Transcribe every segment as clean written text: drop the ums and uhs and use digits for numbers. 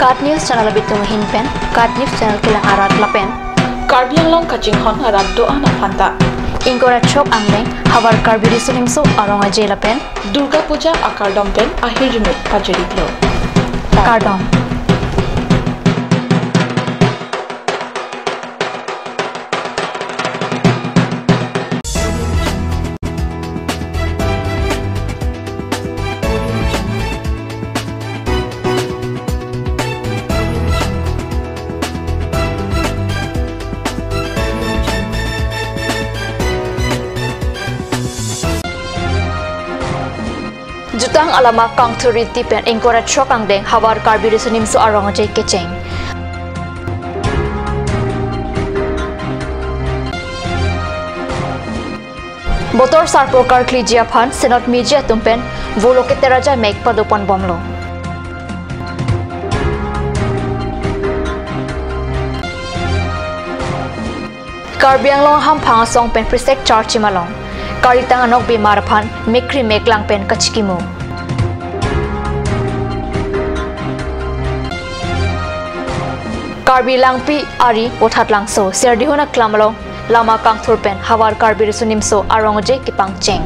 Card News channel bitung hinpen, Card News channel kilang arat lapen. Karbi long kaching hon arat doa na phanta. Ingkorat chok angleng, habar Karbi risunim so arong aje lapen. Durga Puja akar dompen ahir jumit pajeri glo. Kardom. Jutang alama kang turiti pen ingkorat chokang deng habar Karbi risunim so arong aje kecheng. Botor sarpro karkli jiaphan senot media tumpen voloke teraja mek padopan bomlo. Karbi anglong ham phanga song pen prisek charchi malong. Karitang anok bimar phan mekri meklang pen kachikimu. Karbi langpi ari othat langso serdihona klamalo lama kangthur pen hawar Karbi risunim so arongje kipang cheng.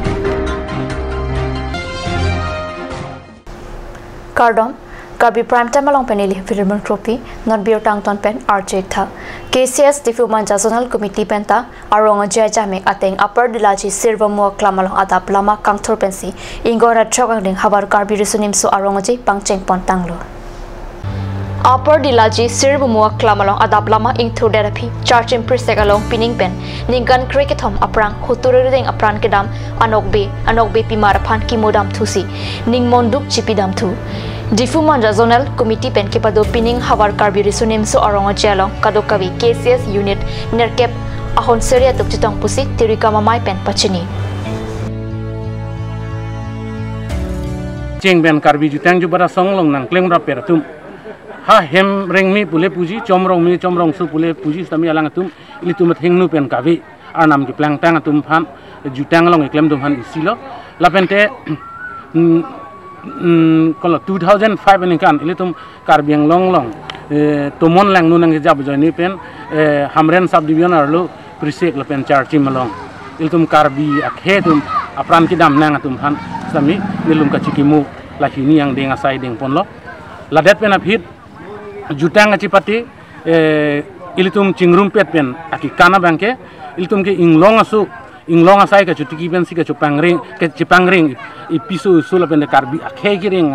Kardom Karbi prime time along penili Vilman trophy non beer tang ton pen RJ tha KCS Diffuman Zonal Committee penta arongje jame ateng upper dilaji sirvamu klamalong adap lama kangthur pensi ingora chokang ding hawar Karbi risunim so arongje pangcheng pon tanglo. Upper dilaji sirvamu klamalong adap lama ingthur therapy charging prisek along pinning pen ningkan kriketom aprang huturing apran kedam anokbe pimar phan kimodam thusi ningmonduk chipidam thu Diffuman Zonal Committee pen kepado pinning hawar Karbi risunim so arong jalong kadokawi KCS unit nerkep ahon seria tuk chitong pusi tirika mamai pen pachini. Ceng ben Karbi jutang ju bara songlong nang kleng ra peratum ha hem reng mi pule puji chomrong su pule puji sami alang atum ili tumat hingnu pen kavi anam ki plang tang atum phan jutang long iklem dum han isilo lapente kalau 2005 ini kan ini tum Karbi yang long tumon lang nunang hijab jani pen hamren subdivision arlo prisek lapen charchi malong ini tum Karbi akhe tum apran kidam nang tum han sami nilum kachikimu lahini yang denga sai deng ponlo ladet pen aphit jutang acipati ini tum cingrum pet pen akikana bangke ini tum ke inglong asai ke cutiki pen si ke cipangring ipisu usul pen de Karbi akhe kiring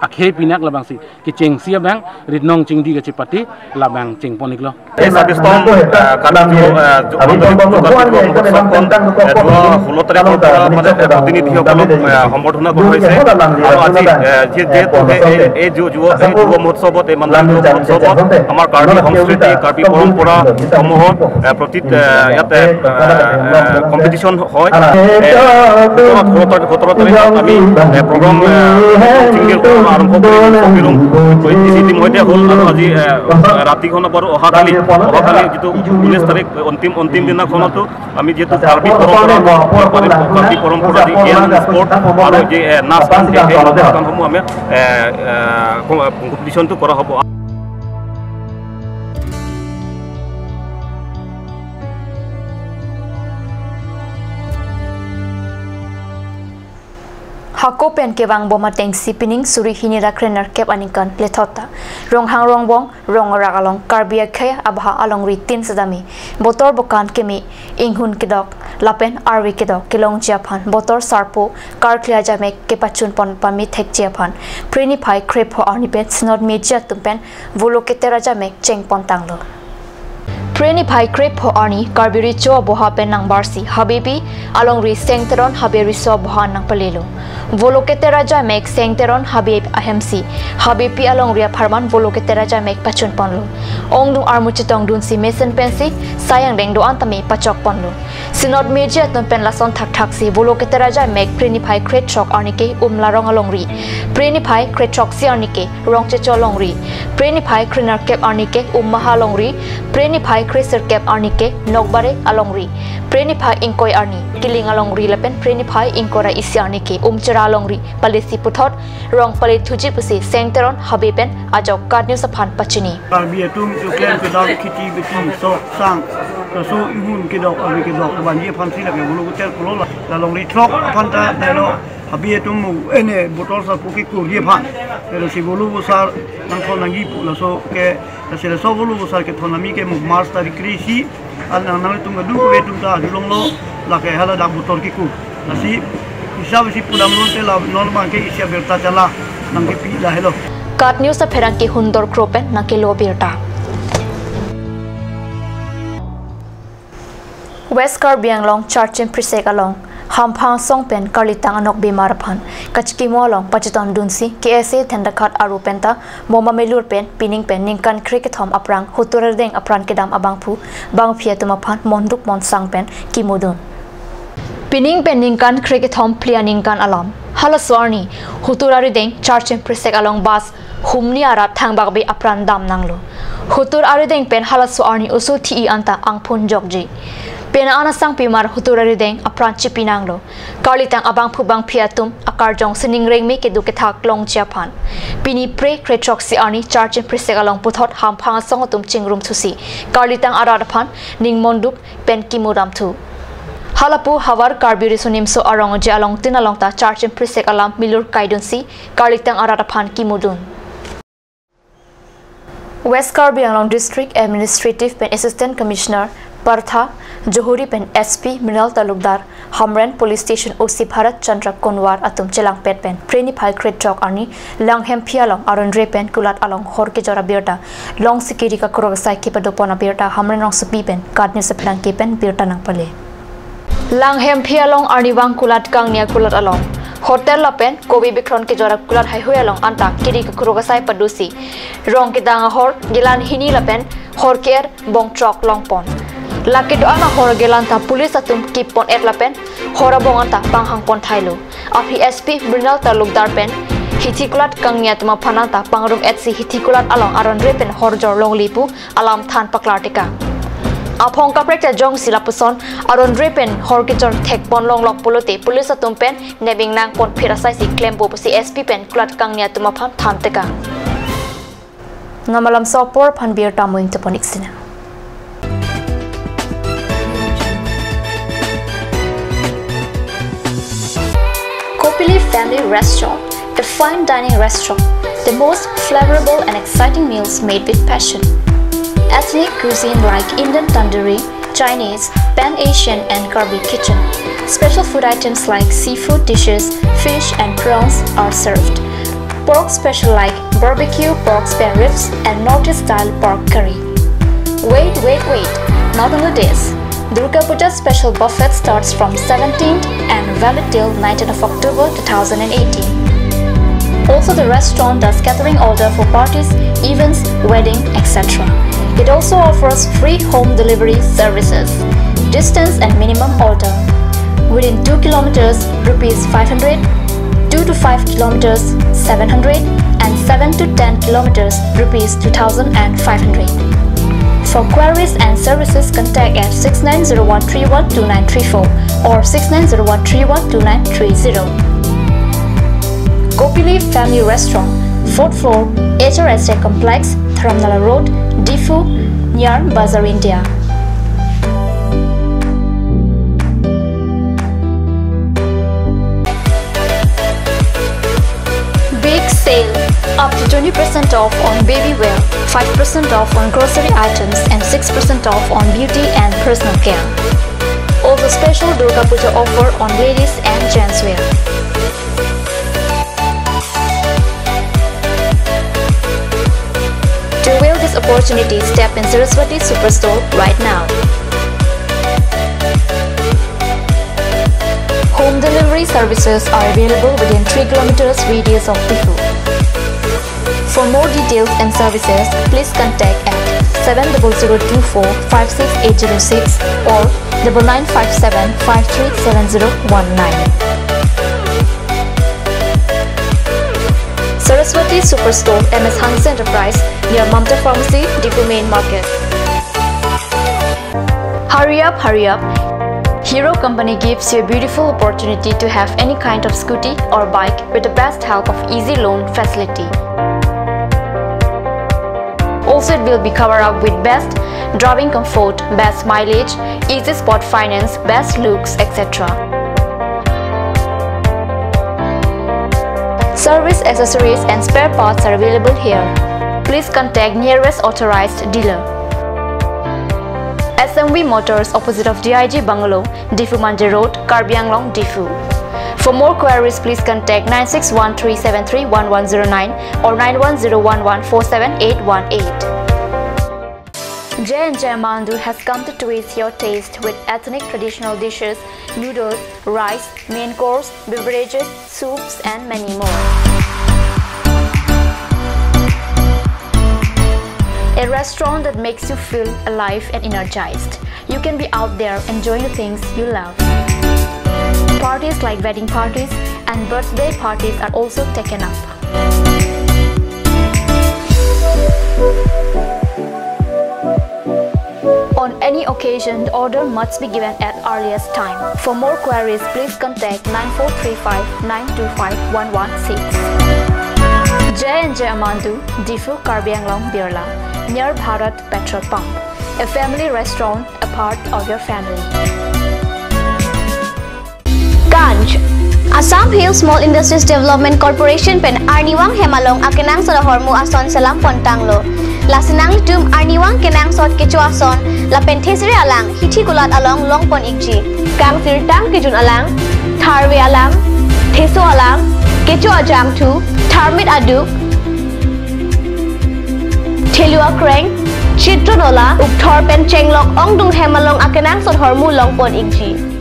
akhe pinak labang si ke ceng sia bang ridnong cingdi ke cipati labang ceng poniklo sabis tom Karbi प्रतिनिधि সম্বৰ্ধনা কৰা হৈছে আৰু আজি এই যুৱ মহোৎসৱত এই মণ্ডল মহোৎসৱত আমাৰ কাৰ্বি সংস্কৃতি কাৰ্বি পৰম্পৰা সমূহ প্ৰতি ইয়াতে কম্পিটিশন হয় 17 তাৰিখত আমি প্ৰগ্ৰাম আৰম্ভ কৰিম ইতিমধ্যে হ'ল আৰু আজি ৰাতিখন বাৰু অহাকালি যিটো 19 তাৰিখ অন্তিম দিনাখনতো আমি যেহেতু কাৰ্বি পৰম্পৰা দি স্পৰ্ট আৰু যে নাচ গান এই অনুষ্ঠানসমূহ আমি কম্পিটিশনটো কৰা হ'ব। Hako pen ke wang boma teng sipining suri hinira krener kep anikan plethota ronghang rongbong rongora along Karbi khaya abha along ritin sadami botor bokan kemi inghun kedok lapen arwi kedok kilong japhan botor sarpo karklia jame ke pachun pon pami thek japhan preni phai krepo arnipet snot media tumpen voloke teraja mek cheng pon tanglo Preni phai krep ho arni Karbi richo boha pen nang barsi habibi along ri sengteron haberi so boha nang palelo voloke teraja mek sengteron habib ahmc habibi along ria pharman voloke teraja mek pachun ponlo ongdung armuchitong dun si mesen pensi sayang deng do antami pachok ponlo sinod media ton pen lason thak thak si voloke teraja mek preni phai kret chok arnike umlarong along ri preni phai kret chok si arnike rongche cholong ri preni phai krenar kep arnike ummaha long ri preni phai Kriser kep arnike nokbare alongri preni phai ingkoi arni kiling alongri lapen preni phai ingkora isi arnike umchara ra longri palisi puthot rong palit thuji pusi sengteron habipen ajok card news aphan pachini Karbi atum chuklen ke dal khiti biti so sang so ihun ke dok abi ke dok ban ye phan si la ke bulu tel kulo la longri trok phan ta dalo habi atum mu ene botol sa puki ku ye phan pero si bulu busar nang thon ngi la so ke la se so bulu busar ke thonami ke mu mars ta krisi al nang tum du ko vetum ta long lo la ke hala da botol ki ku la si hisab si pulam non te la normal ke isia berta chala nang ke pi la hello card news sa pherang ki hundor kropen na ke lo birta West Karbi Anglong Charchim Prisek along Hamphang Songpen Karlitang Anok Bimaraphan Kachki Molong Pachiton Dunsi KSA Tendakat Arupenta Moma Melur Pen Pining Pen Ningkan Cricket Hom Aprang Huturadeng Apran Kedam Abangpu Bang Pietumaphan Monduk Mon Sangpen Kimudun Pining Pen Ningkan Cricket Hom Plianingkan Alam Halaswarni Huturadeng Charchim Prisek along Bas Humni Arat Tangbagbe Apran Dam Nanglo Hutur Arideng Pen Halaswarni Usu Ti Anta Angpun Jogji Pena anasang pimar huturari deng apran chipinanglo karlitang abang phubang phiatum akarjong siningring me kedu kethak long chiaphan pini pre kretrok si ani charging prisegalong puthot hamphang songotum chingrum thusi karlitang aradaphan ningmondup pen kimuram thu halapu hawar karbi risunim so arong jalong tinalong ta charging prisegalam milur kaidunsi karlitang aradaphan kimudun West Karbi Anglong District Administrative Pen Assistant Commissioner Partha Johuri Pen SP Minal Talukdar Hamren Police Station OC Bharat Chandra Konwar Atum Chelang Pet Pen Preni Phai Kret Chok Arni Langhem Phialong Arondre Pen Kulat Along Horke Jora Birta Long Sikiri Ka Krogasai Ke Padopona Birta Hamren Rong Supi Pen Kadne Seplang Ke Pen Birta Nang Pale Langhem Phialong Arni Wang Kulat Kangnia Kulat Along Hotel Lapen Kobi Bikron Ke Jora Kulat Hai Huyalong Anta Kiri Ka Krogasai Padusi Rong Ke Danga Hor Gilan Hini Lapen Horker Bong Chok Long Pon Laki doa na hora gelanta pulis atum kipon etlapen hora bonganta panghang pon thailo api SP Brinal Talukdar pen hitikulat kangnya tuma phananta pangrum etsi hitikulat along aron repen horjor longlipu alam than paklartika apong kaprekta jong silapuson aron repen horgijor thekpon longlok pulote pulis atum pen nebing nang pon phirasai si klembo pusi SP pen kulat kangnya tuma phan thanteka namalam sopor phan bir tamuing toponiksina Family Restaurant, a fine dining restaurant, the most flavorable and exciting meals made with passion. Ethnic cuisine like Indian tandoori, Chinese, Pan-Asian and Karbi kitchen. Special food items like seafood dishes, fish and prawns are served. Pork special like barbecue pork spare ribs and Northeast-style pork curry. Wait! Not only this. Durga Puja special buffet starts from 17th and valid till 19th of October 2018. Also, the restaurant does catering order for parties, events, wedding, etc. It also offers free home delivery services. Distance and minimum order. Within 2 kilometers, rupees 500, 2 to 5 kilometers, 700, and 7 to 10 kilometers, rupees 2,500. For queries and services, contact at 6901312934 or 6901312930. Kopili Family Restaurant, 4th floor, HRSA Complex, Dharamnala Road, Difu, near Bazar, India. Big sale! Up to 20% off on baby wear, 5% off on grocery items and 6% off on beauty and personal care. Also special Durga Puja offer on ladies and gents wear. To avail this opportunity, step in Saraswati Superstore right now. Home delivery services are available within 3 kilometers radius of Difu. For more details and services, please contact at 7024-56806 or 9957-537019. Saraswati Superstore, MS Hans Enterprise, near Mamta Pharmacy, Difu Main Market. Hurry up! Hero Company gives you a beautiful opportunity to have any kind of scooty or bike with the best help of easy loan facility. Also, it will be covered up with best driving comfort, best mileage, easy spot finance, best looks, etc. Service accessories and spare parts are available here. Please contact nearest authorized dealer. SMV Motors opposite of DIG Bungalow, Difu Manje Road, Karbi Anglong, Difu. For more queries, please contact 9613731109 or 9101147818. J&J Mandu has come to twist your taste with ethnic traditional dishes, noodles, rice, main course, beverages, soups and many more. A restaurant that makes you feel alive and energized. You can be out there enjoying the things you love. Parties like wedding parties and birthday parties are also taken up. On any occasion, the order must be given at earliest time. For more queries, please contact 9435-925-116. J&J Amandu, Difu Karbi Anglong Birla, near Bharat Petrol Pump. A family restaurant, a part of your family. Ganj Assam Hill Small Industries Development Corporation pen Arniwang Hemalong akenang sa hormu ason salam pontanglo. Lasinang tum Arniwang kenang sot kecu ason la penthesiri alang hithi kulat along long pon ikji. Kang sirtang kijun alang, tharwe alang, theso alang, kecu ajam tu, tharmit aduk, thelua kreng, chitronola, ukthor pen chenglok ongdung Hemalong akenang sot hormu long pon ikji.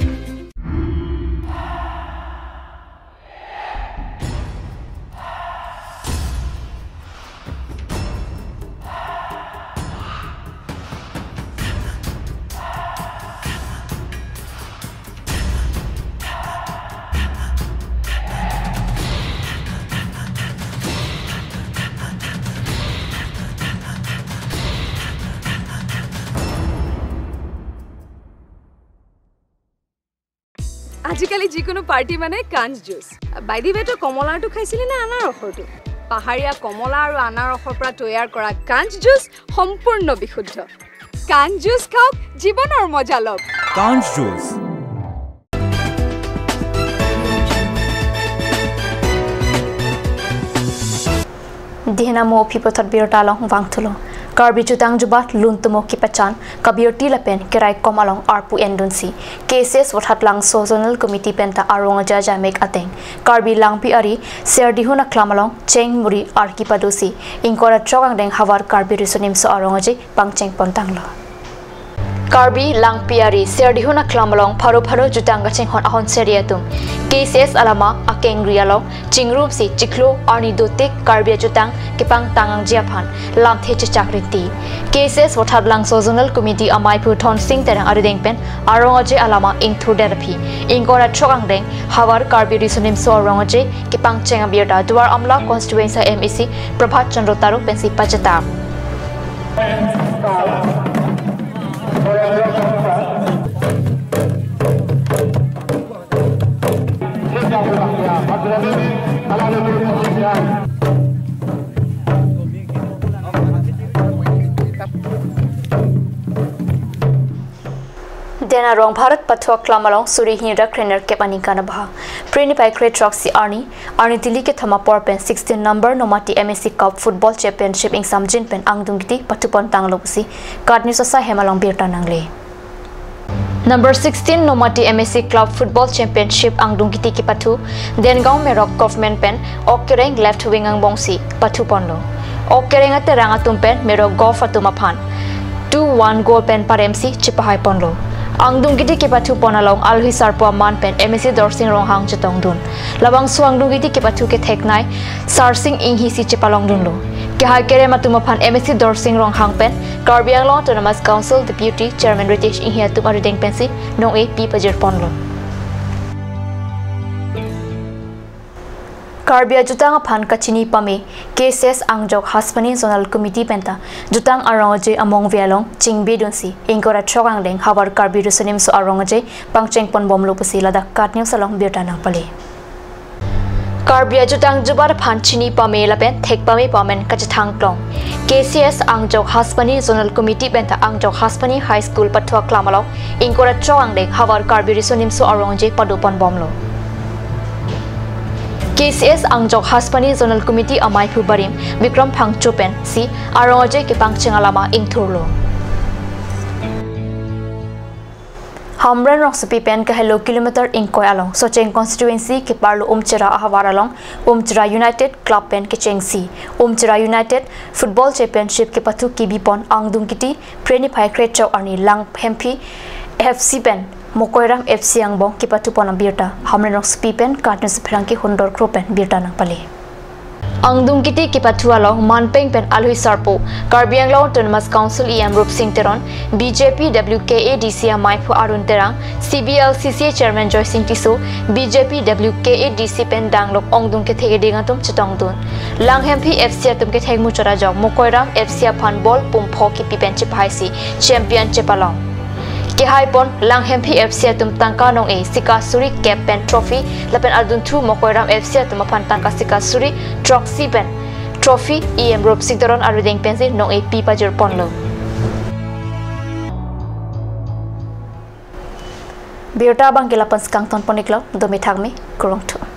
আজিকালি যিকোনো পাৰ্টি মানে কাঞ্জ জুচ বাইদি বেটো কমলাটো খাইছিলি না আনাৰ ৰসটো পাহাৰীয়া কমলা আৰু আনাৰ ৰসৰ পৰা তৈয়াৰ কৰা কাঞ্জ জুচ সম্পূৰ্ণ বিশুদ্ধ কাঞ্জ জুচ খাওক জীৱনৰ মজা লওক কাঞ্জ juice Dihnamo pipotat birtalong wangtulo. Karbi chutang jubat luntumo kipachan kabir tilapen kirai komalong arpu endunsi. Cases wathat lang zonal committee penta aronga jaja mek ateng. Karbi lang pi ari serdihuna klamalong cheng muri arkipadosi. Inkora chogang deng hawar karbi risonim so aronga je pangcheng pontanglo. Karbi lang piari serdihuna klamalong pharo jutang gacheng hon ahon seriatum. Cases alama akengri along chingrum si chiklo arni dotik karbi jutang kipang tangang jiaphan lam theche chakrinti. Cases wathat lang zonal committee amai pu thon sing terang arideng pen arongaje alama ingthu therapy. Ingora chogang deng hawar karbi risonim so arongaje kipang chenga birta duar amla constituency MEC Prabhat Chandra Taru pensi pachata. Dena rong Bharat Pathwa Klamalong Suri Hinra Krener Kepani Kanabha. Preni Pai Kre Troxy Arni Dili ke Thama Porpen 16 number Nomati MSC Cup Football Championship ing Samjin Pen Angdungiti Patupon Tanglopusi Kadni Sasa Hemalong Birta Nangle. Number 16 Nomati MSC Club Football Championship Angdungiti ki Patu Dengaon Merok Government Pen Okereng Left Wing ang Bongsi Patuponlo. Okereng at Rangatum Pen Merok Golf Atumaphan 2-1 goal pen paremsi Chipahay Ponlo. Angdung giti kipatu ponalong alhisar po man pen MSC Dorsing Ronghang Chetong Dun. Labang suangdung giti kipatu ke theknai sarsing inghisi chipalong dunlo. Kihai kere matumapan MSC Dorsing Ronghang pen Karbi Anglong Autonomous Council Deputy Chairman Ritesh Inghia tumarideng pensi nong e pi pajir ponlo. Karbi jutang aphan kachini pame cases angjok haspani zonal committee penta jutang arongaje among vialong chingbe donsi ingkora chogang leng habar Karbi rusanim so arongaje pangcheng pon bomlo pasi lada katnyang salong birta nang pale Karbi jutang jubar phan chini pame lapen thek pame pamen kachithang klong KCS angjok haspani zonal committee penta angjok haspani high school patwa klamalok ingkora chogang leng habar Karbi rusanim so arongaje padopon bomlo KCS angjok haspani zonal committee amai phu barim Vikram Phangchopen si arongaje ke pangchengalama ingthurlo Hamran Rongsupi pen ka hello kilometer ingkoi along Socheng constituency ke parlo umchira ahawar along umchira United club pen ke chengsi umchira United football championship ke pathu ki bipon angdung kiti preni phai krechau ani lang hempi FC pen Mokoiram FC angbong ki patu pona birta Hamran Rongsupi pen katnes phrangki hondor kropen birta nang pale Angdung kiti ki patu along manpeng pen alhui sarpo Karbi Anglong Autonomous Council EM Rup Singh Teron BJP WKA DCA Maipu Arun Terang CBLCC Chairman Joy Singh Tiso BJP WKA DC pen danglok ongdung ke thege dingatum chitongdun Langhempi FC atum ke thegmu chora jok Mokoiram FC phan ball pumpho ki pipen chipaisi champion chepalong ke haipon Langhempi FC atum tangka nong e sikasuri captain trophy lapen aldun thu Mokoiram FC atum phan tangka sikasuri troxy pen trophy EM Rup Singh Teron arudeng pensi nong e pipa jur ponlo Birta bang kelapan skang ton poniklo domi thagmi kurong thu